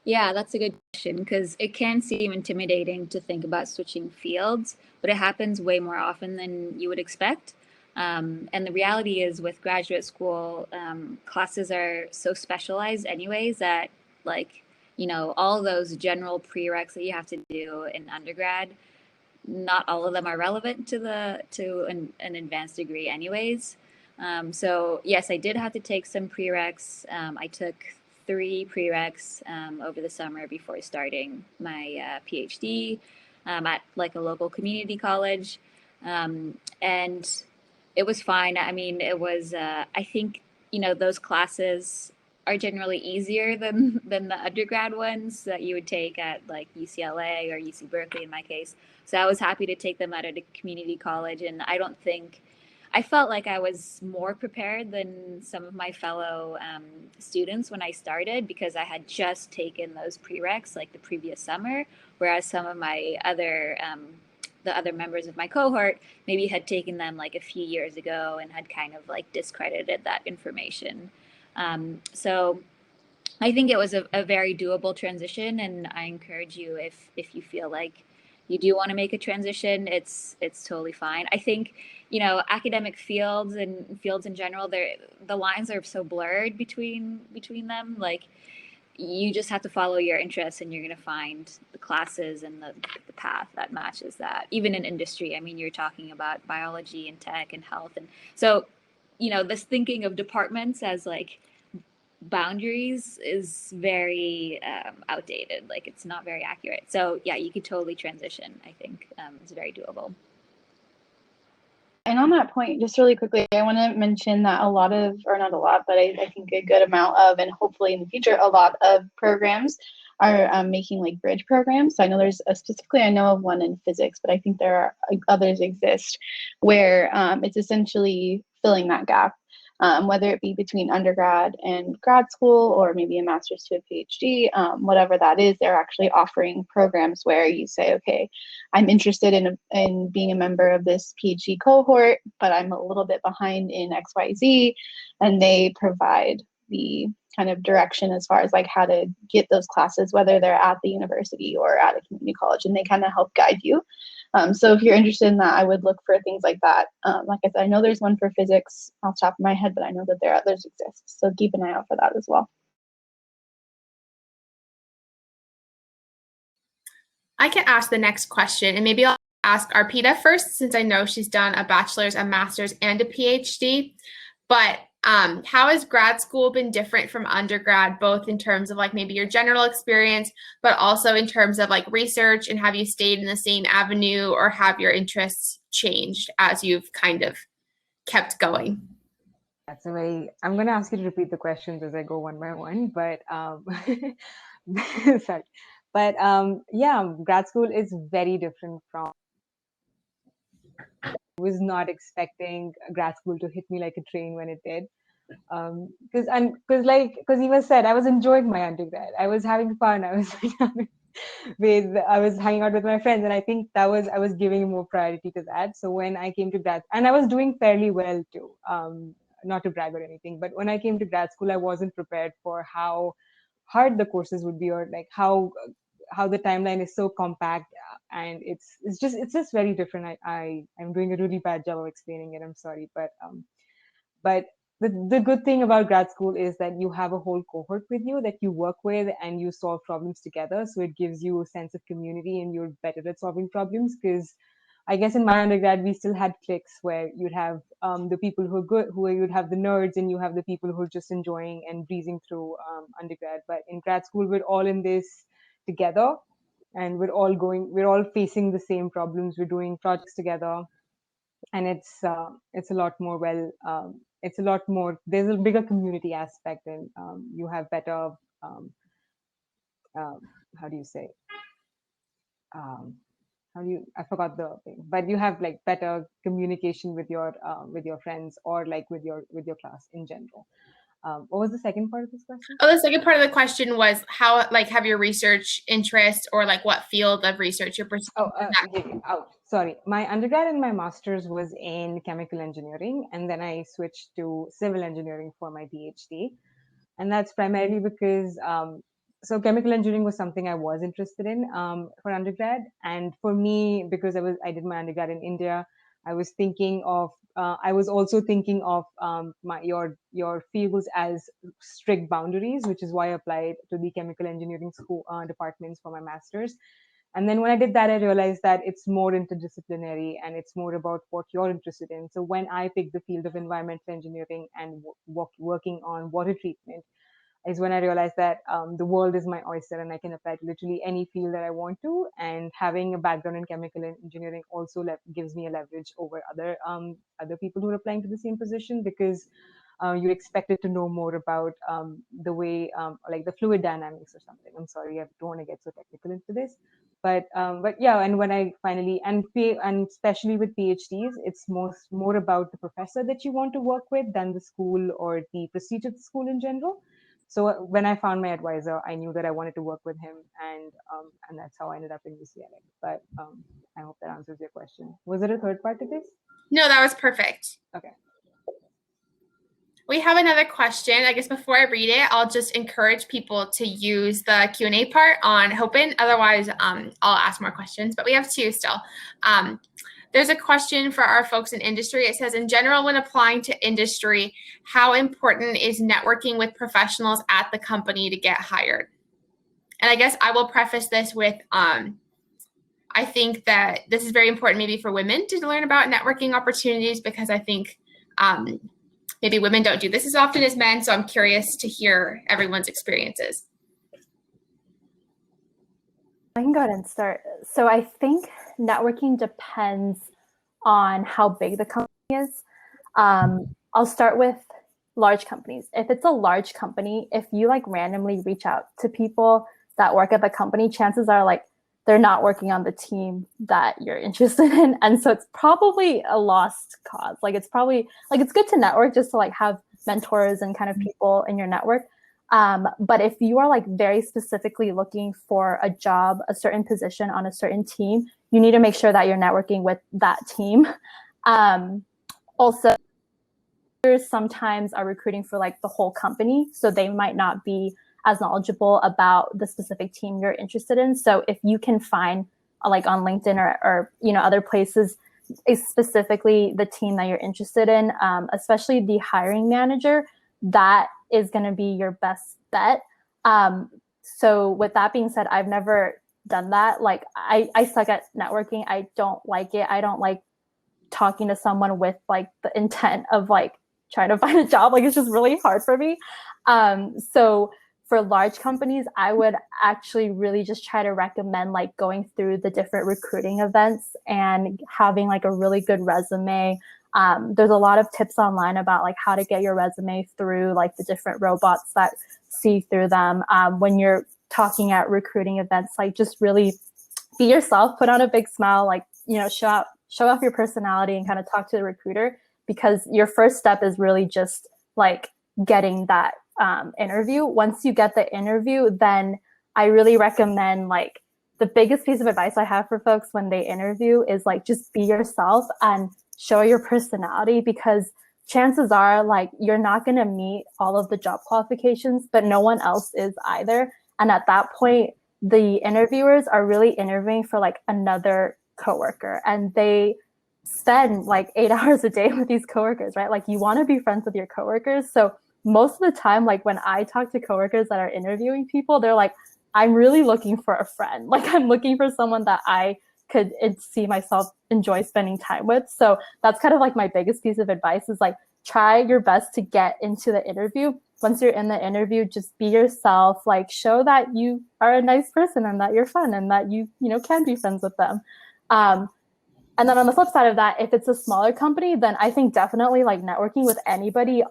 Yeah, that's a good question because it can seem intimidating to think about switching fields, but it happens way more often than you would expect. And the reality is with graduate school, classes are so specialized anyways that all those general prereqs that you have to do in undergrad, not all of them are relevant to an advanced degree anyways. So yes, I did have to take some prereqs. I took 3 prereqs over the summer before starting my PhD at like a local community college. And it was fine. I mean, it was, I think, those classes are generally easier than the undergrad ones that you would take at like UCLA or UC Berkeley in my case. So I was happy to take them at a community college. And I felt like I was more prepared than some of my fellow students when I started because I had just taken those prereqs like the previous summer, whereas some of my the other members of my cohort maybe had taken them like a few years ago and had kind of like discredited that information. So I think it was a very doable transition, and I encourage you if you feel like you do want to make a transition, it's totally fine. I think, academic fields and fields in general, the lines are so blurred between them. Like you just have to follow your interests and you're going to find the classes and the path that matches that. Even in industry, I mean, you're talking about biology and tech and health. And so, this thinking of departments as like boundaries is very outdated. Like it's not very accurate. So yeah, you could totally transition. I think it's very doable. And on that point, just really quickly, I want to mention that not a lot, but I think a good amount of, and hopefully in the future, a lot of programs are making like bridge programs. So I know I know of one in physics, but I think there are others exist where it's essentially filling that gap. Whether it be between undergrad and grad school or maybe a master's to a PhD, whatever that is, they're actually offering programs where you say, okay, I'm interested in being a member of this PhD cohort, but I'm a little bit behind in XYZ, and they provide the kind of direction as far as like how to get those classes, whether they're at the university or at a community college, and they kind of help guide you. So if you're interested in that, I would look for things like that. Like I said, I know there's one for physics off the top of my head, but I know that there others exist. So keep an eye out for that as well. I can ask the next question, and maybe I'll ask Arpita first, since I know she's done a bachelor's, a master's, and a PhD. But how has grad school been different from undergrad, both in terms of like maybe your general experience, but also in terms of like research, and have you stayed in the same avenue, or have your interests changed as you've kind of kept going? That's a very, I'm going to ask you to repeat the questions as I go one by one, but sorry. But yeah, grad school is very different from, I was not expecting grad school to hit me like a train when it did. Because Eva said, I was enjoying my undergrad. I was having fun. I was I was hanging out with my friends, and I think I was giving more priority to that. So when I came to grad, and I was doing fairly well too. Not to brag or anything, but when I came to grad school, I wasn't prepared for how hard the courses would be, or like how the timeline is so compact, and it's just very different. I'm doing a really bad job of explaining it. I'm sorry, but the good thing about grad school is that you have a whole cohort with you that you work with, and you solve problems together. So it gives you a sense of community, and you're better at solving problems. Because I guess in my undergrad, we still had cliques where you'd have the people who are good, who you'd have the nerds, and you have the people who are just enjoying and breezing through undergrad. But in grad school, we're all in this together, and we're all facing the same problems. We're doing projects together, and it's a lot more it's a lot more, there's a bigger community aspect, and you have better how do you say I forgot the thing, but you have like better communication with your friends, or like with your class in general. What was the second part of this question? Oh, the second part of the question was how, like, have your research interest, or like what field of research you're pursuing? Sorry. My undergrad and my master's was in chemical engineering, and then I switched to civil engineering for my PhD. And that's primarily because so chemical engineering was something I was interested in for undergrad. And for me, because I did my undergrad in India, I was thinking of I was also thinking of your fields as strict boundaries, which is why I applied to the chemical engineering school departments for my master's. And then when I did that, I realized that it's more interdisciplinary, and it's more about what you're interested in. So when I picked the field of environmental engineering and working on water treatment, is when I realized that the world is my oyster, and I can apply to literally any field that I want to. And having a background in chemical engineering also gives me a leverage over other people who are applying to the same position, because you're expected to know more about the way, like the fluid dynamics or something. I'm sorry, I don't want to get so technical into this, but yeah. And when I finally, and especially with PhDs, it's more about the professor that you want to work with than the school or the prestige of the school in general. So when I found my advisor, I knew that I wanted to work with him, and that's how I ended up in UCLA. But I hope that answers your question. Was there a third part to this? No, that was perfect. Okay. We have another question. I guess before I read it, I'll just encourage people to use the Q&A part on Hopin. Otherwise, I'll ask more questions, but we have two still. There's a question for our folks in industry. It says, in general, when applying to industry, how important is networking with professionals at the company to get hired? And I guess I will preface this with, I think that this is very important maybe for women to learn about networking opportunities, because I think maybe women don't do this as often as men. So I'm curious to hear everyone's experiences. I can go ahead and start. So I think networking depends on how big the company is. I'll start with large companies. If it's a large company, if you like randomly reach out to people that work at the company, chances are like they're not working on the team that you're interested in. And so it's probably a lost cause. Like it's probably like, it's good to network just to like have mentors and kind of people in your network. But if you are like very specifically looking for a job, a certain position on a certain team, you need to make sure that you're networking with that team. Also, sometimes are recruiting for like the whole company, so they might not be as knowledgeable about the specific team you're interested in. So if you can find like on LinkedIn or other places, specifically the team that you're interested in, especially the hiring manager, that is going to be your best bet. So with that being said, I've never done that. Like I suck at networking. I don't like it. I don't like talking to someone with like the intent of like trying to find a job. Like it's just really hard for me. So for large companies, I would actually really just try to recommend like going through the different recruiting events and having like a really good resume. There's a lot of tips online about like how to get your resume through like the different robots that see through them. When you're talking at recruiting events, like just really be yourself, put on a big smile, like, show off your personality and kind of talk to the recruiter, because your first step is really just like getting that interview. Once you get the interview, then I really recommend, like, the biggest piece of advice I have for folks when they interview is like, just be yourself and show your personality, because chances are like you're not going to meet all of the job qualifications, but no one else is either. And at that point, the interviewers are really interviewing for like another coworker, and they spend like 8 hours a day with these coworkers, right? Like you want to be friends with your coworkers. So most of the time, like when I talk to coworkers that are interviewing people, they're like, I'm really looking for a friend. Like I'm looking for someone that I could see myself enjoy spending time with. So that's kind of like my biggest piece of advice is like, try your best to get into the interview. Once you're in the interview, just be yourself, like show that you are a nice person and that you're fun and that you can be friends with them. And then on the flip side of that, if it's a smaller company, then I think definitely like networking with anybody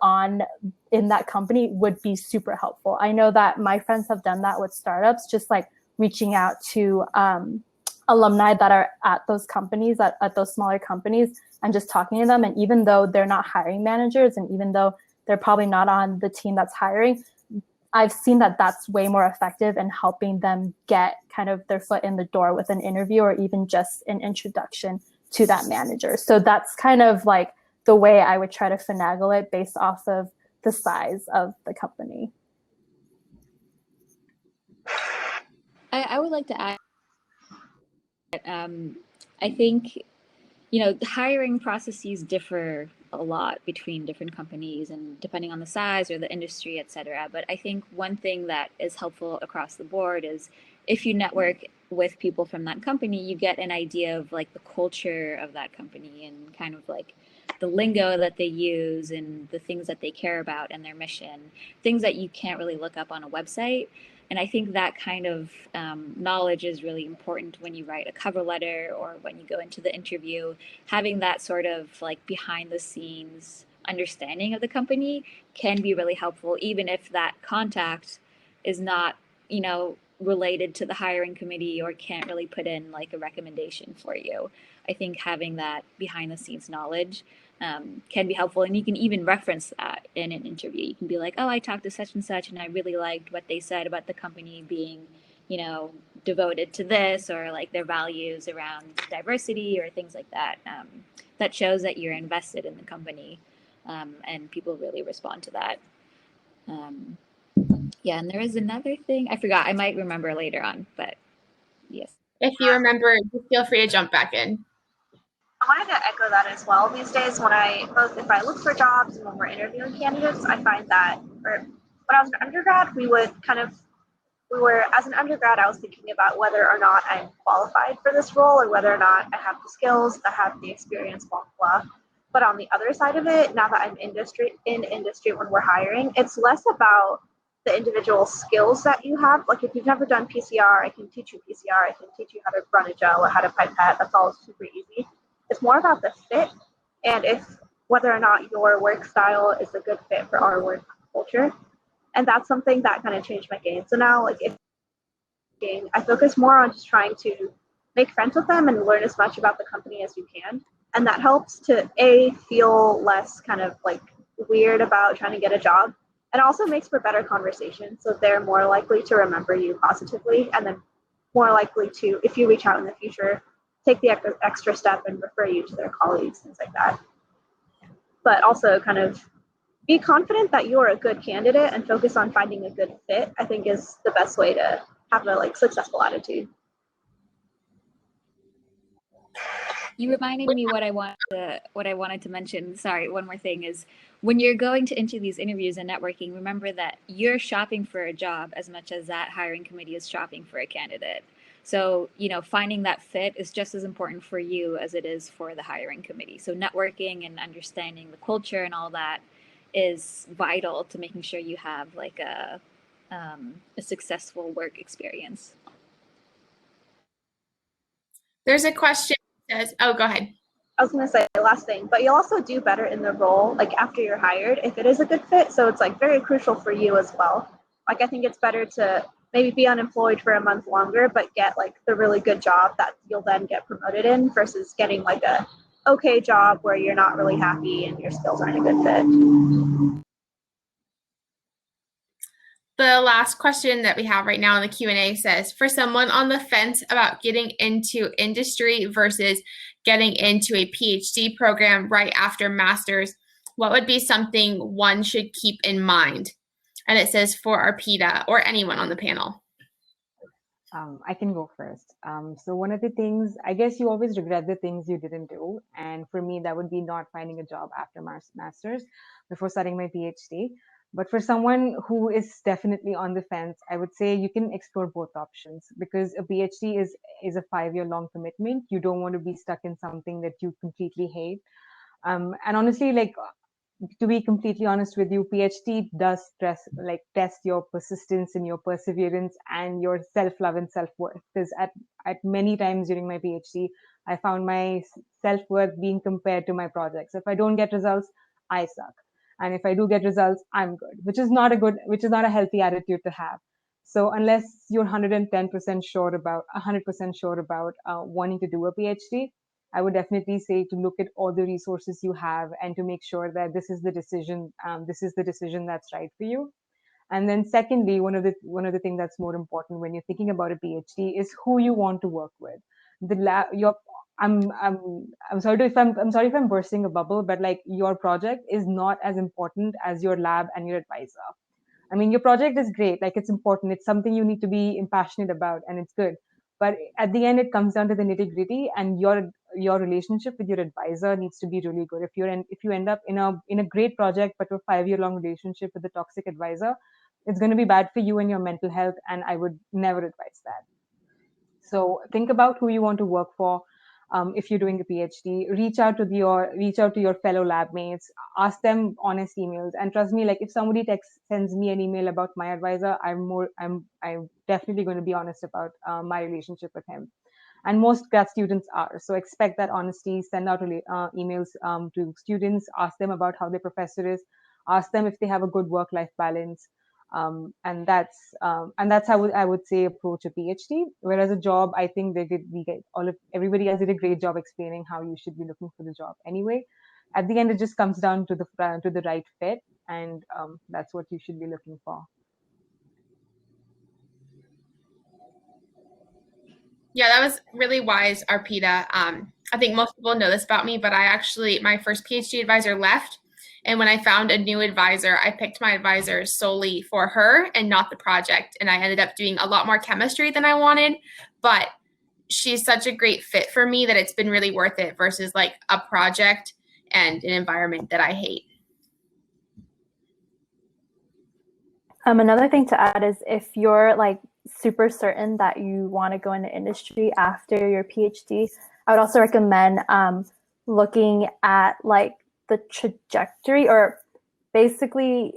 in that company would be super helpful. I know that my friends have done that with startups, just like reaching out to alumni that are at those companies, at those smaller companies, and just talking to them. And even though they're not hiring managers, and even though they're probably not on the team that's hiring, I've seen that that's way more effective in helping them get kind of their foot in the door with an interview or even just an introduction to that manager. So that's kind of like the way I would try to finagle it based off of the size of the company. I would like to add, I think, the hiring processes differ a lot between different companies and depending on the size or the industry, et cetera. But I think one thing that is helpful across the board is if you network with people from that company, you get an idea of like the culture of that company and kind of like the lingo that they use and the things that they care about and their mission, things that you can't really look up on a website. And I think that kind of knowledge is really important when you write a cover letter or when you go into the interview. Having that sort of like behind the scenes understanding of the company can be really helpful, even if that contact is not, related to the hiring committee or can't really put in like a recommendation for you. I think having that behind the scenes knowledge can be helpful. And you can even reference that in an interview. You can be like, oh, I talked to such and I really liked what they said about the company being, devoted to this, or like their values around diversity or things like that. That shows that you're invested in the company, and people really respond to that. Yeah, and there is another thing. I forgot. I might remember later on, but yes. If you remember, just feel free to jump back in. I wanted to echo that as well. These days, if I look for jobs and when we're interviewing candidates, I find that, or when I was an undergrad, as an undergrad, I was thinking about whether or not I'm qualified for this role or whether or not I have the skills, I have the experience, blah, blah. But on the other side of it, now that I'm in industry when we're hiring, it's less about the individual skills that you have. Like if you've never done PCR, I can teach you PCR. I can teach you how to run a gel or how to pipette. That's all super easy. It's more about the fit and whether or not your work style is a good fit for our work culture. And that's something that kind of changed my game. So now, like, I focus more on just trying to make friends with them and learn as much about the company as you can. And that helps to feel less kind of like weird about trying to get a job. And also makes for better conversation. So they're more likely to remember you positively, and then more likely to, if you reach out in the future, take the extra step and refer you to their colleagues, things like that. But also kind of be confident that you are a good candidate and focus on finding a good fit, I think is the best way to have a like successful attitude. You reminded me what I wanted to mention. Sorry, one more thing is when you're going into these interviews and networking, remember that you're shopping for a job as much as that hiring committee is shopping for a candidate. So, finding that fit is just as important for you as it is for the hiring committee. So networking and understanding the culture and all that is vital to making sure you have like a successful work experience. There's a question that says, oh, go ahead. I was going to say last thing, but you'll also do better in the role, like after you're hired, if it is a good fit. So it's like very crucial for you as well. Like I think it's better to maybe be unemployed for a month longer, but get like the really good job that you'll then get promoted in versus getting like a okay job where you're not really happy and your skills aren't a good fit. The last question that we have right now in the Q&A says, for someone on the fence about getting into industry versus getting into a PhD program right after master's, what would be something one should keep in mind? And it says for Arpita or anyone on the panel. I can go first. So one of the things, I guess you always regret the things you didn't do. And for me, that would be not finding a job after master's before starting my PhD. But for someone who is definitely on the fence, I would say you can explore both options because a PhD is a 5-year long commitment. You don't want to be stuck in something that you completely hate. And honestly, like, to be completely honest with you, PhD does test your persistence and your perseverance and your self-love and self-worth. Because at many times during my PhD, I found my self-worth being compared to my projects. If I don't get results, I suck. And if I do get results, I'm good, which is not a healthy attitude to have. So unless you're 110% sure about wanting to do a PhD, I would definitely say to look at all the resources you have and to make sure that this is the decision that's right for you. And then secondly, one of the things that's more important when you're thinking about a PhD is who you want to work with. I'm sorry if I'm bursting a bubble, but like your project is not as important as your lab and your advisor. I mean, your project is great, like it's important, it's something you need to be passionate about, and it's good. But at the end, it comes down to the nitty gritty, and your relationship with your advisor needs to be really good. If you end up in a great project, but a 5-year long relationship with a toxic advisor, it's going to be bad for you and your mental health, and I would never advise that. So think about who you want to work for. If you're doing a PhD, reach out to your fellow lab mates, ask them honest emails. And trust me, like if somebody sends me an email about my advisor, I'm definitely going to be honest about my relationship with him. And most grad students are. So expect that honesty. Send out emails to students, ask them about how their professor is, ask them if they have a good work-life balance. And that's how I would say approach a PhD. Whereas a job, I think everybody else did a great job explaining how you should be looking for the job. Anyway, at the end, it just comes down to the right fit, and that's what you should be looking for. Yeah, that was really wise, Arpita. I think most people know this about me, but my first PhD advisor left. And when I found a new advisor, I picked my advisor solely for her and not the project. And I ended up doing a lot more chemistry than I wanted. But she's such a great fit for me that it's been really worth it versus like a project and an environment that I hate. Another thing to add is if you're like super certain that you want to go into industry after your PhD, I would also recommend looking at like the trajectory, or basically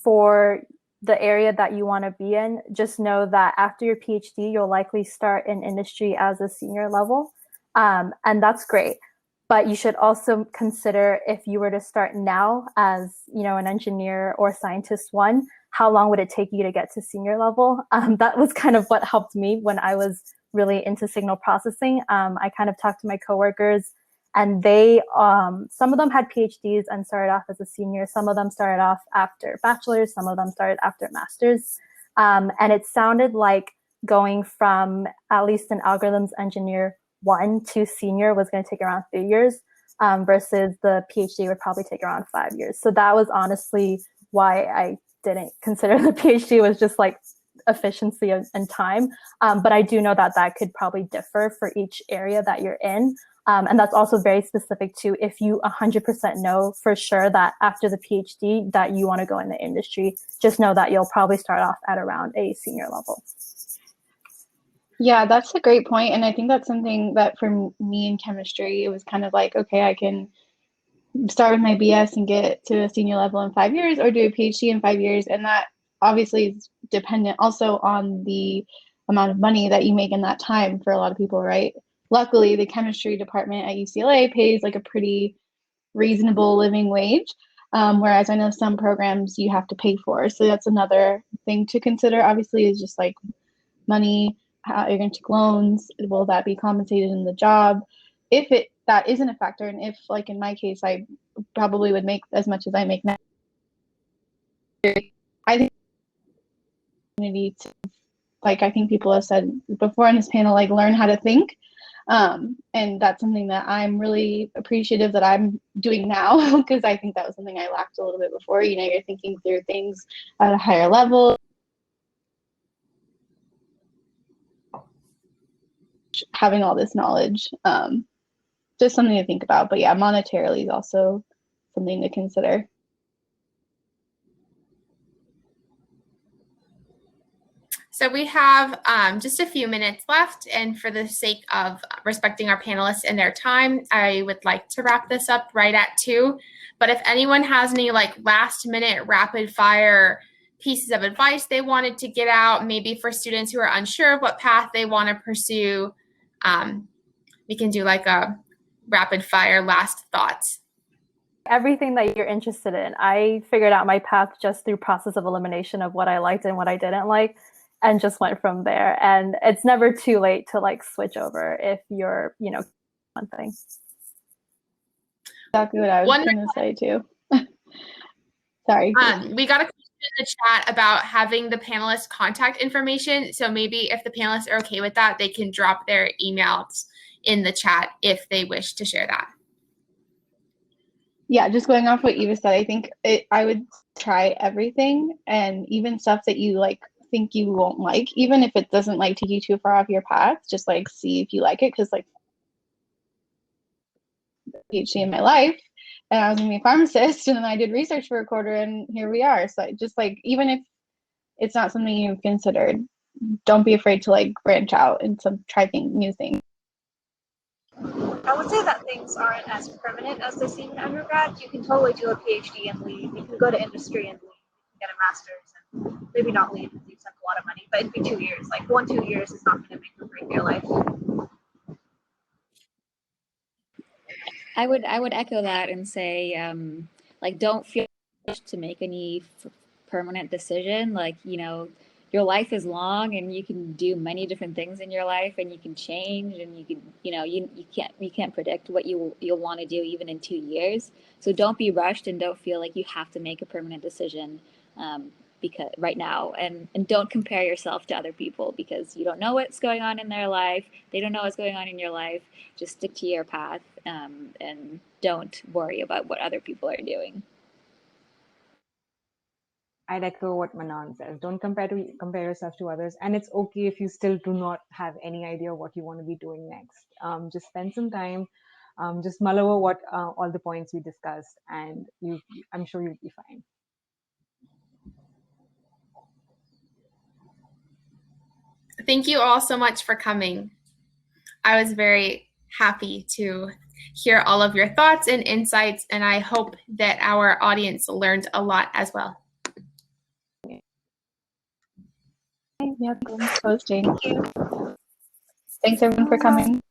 for the area that you want to be in. Just know that after your PhD, you'll likely start in industry as a senior level, and that's great. But you should also consider if you were to start now as an engineer or scientist one, how long would it take you to get to senior level? That was kind of what helped me when I was really into signal processing. I kind of talked to my coworkers, and they, some of them had PhDs and started off as a senior. Some of them started off after bachelor's. Some of them started after master's. And it sounded like going from at least an algorithms engineer 1 to senior was going to take around 3 years. versus the PhD would probably take around 5 years. So that was honestly why I didn't consider the PhD, was just like efficiency and time. But I do know that that could probably differ for each area that you're in. And that's also very specific to if you 100% know for sure that after the PhD that you want to go in the industry, just know that you'll probably start off at around a senior level. Yeah, that's a great point. And I think that's something that for me in chemistry, it was kind of like, okay, I can start with my BS and get to a senior level in 5 years, or do a PhD in 5 years. And that obviously is dependent also on the amount of money that you make in that time for a lot of people, right? Luckily, the chemistry department at UCLA pays like a pretty reasonable living wage, whereas I know some programs you have to pay for. So that's another thing to consider, obviously, is just like money. How you're going to take loans, will that be compensated in the job? If that isn't a factor, and if, like in my case, I probably would make as much as I make now, I think community to, like I think people have said before on this panel, like learn how to think, and that's something that I'm really appreciative that I'm doing now, because I think that was something I lacked a little bit before. You know, you're thinking through things at a higher level, having all this knowledge, just something to think about. But yeah, monetarily is also something to consider. So we have just a few minutes left, and for the sake of respecting our panelists and their time, I would like to wrap this up right at 2. But if anyone has any like last minute rapid fire pieces of advice they wanted to get out, maybe for students who are unsure of what path they want to pursue, we can do like a rapid fire last thoughts. Everything that you're interested in. I figured out my path just through process of elimination of what I liked and what I didn't like, and just went from there. And it's never too late to like switch over if you're, you know, one thing. Exactly what I was going to say too. Sorry. We got a question in the chat about having the panelists' contact information. So maybe if the panelists are okay with that, they can drop their emails in the chat if they wish to share that. Yeah, just going off what Eva said, I think I would try everything, and even stuff that you like think you won't like, even if it doesn't like take you too far off your path, just like see if you like it. Because like PhD in my life, and I was gonna be a pharmacist, and then I did research for a quarter, and here we are. So I just like, even if it's not something you've considered, don't be afraid to like branch out and try new things. I would say that things aren't as permanent as they seem in undergrad. You can totally do a PhD and leave. You can go to industry and leave. You can get a master's and maybe not leave because you spent a lot of money, but it'd be 2 years. Like 2 years is not going to make or break your life. I would echo that and say, like, don't feel rushed to make any permanent decision. Like, you know, your life is long, and you can do many different things in your life, and you can change, and you can, you know, you can't predict what you'll want to do even in 2 years. So don't be rushed, and don't feel like you have to make a permanent decision because right now, and don't compare yourself to other people, because you don't know what's going on in their life. They don't know what's going on in your life. Just stick to your path, and don't worry about what other people are doing. I'd echo what Manan says. Don't compare yourself to others, and it's okay if you still do not have any idea what you want to be doing next. Just spend some time, just mull over what all the points we discussed, and I'm sure you'll be fine. Thank you all so much for coming. I was very happy to hear all of your thoughts and insights, and I hope that our audience learned a lot as well. Yeah, thanks, hosting. Thanks everyone for coming.